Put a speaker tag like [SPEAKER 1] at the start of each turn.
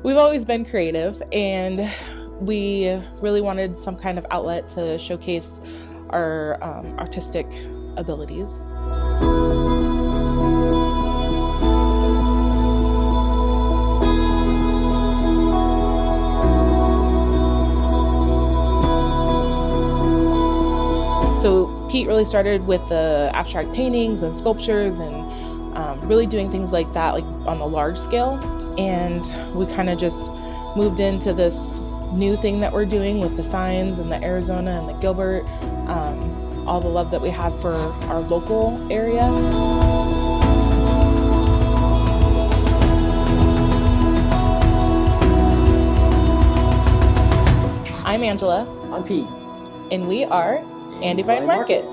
[SPEAKER 1] We've always been creative, and we really wanted some kind of outlet to showcase our artistic abilities. So Pete really started with the abstract paintings and sculptures and really doing things like that, like on the large scale. And we kind of just moved into this new thing that we're doing with the signs and the Arizona and the Gilbert, all the love that we have for our local area. I'm Angela.
[SPEAKER 2] I'm Pete.
[SPEAKER 1] And we are Andyvine Market.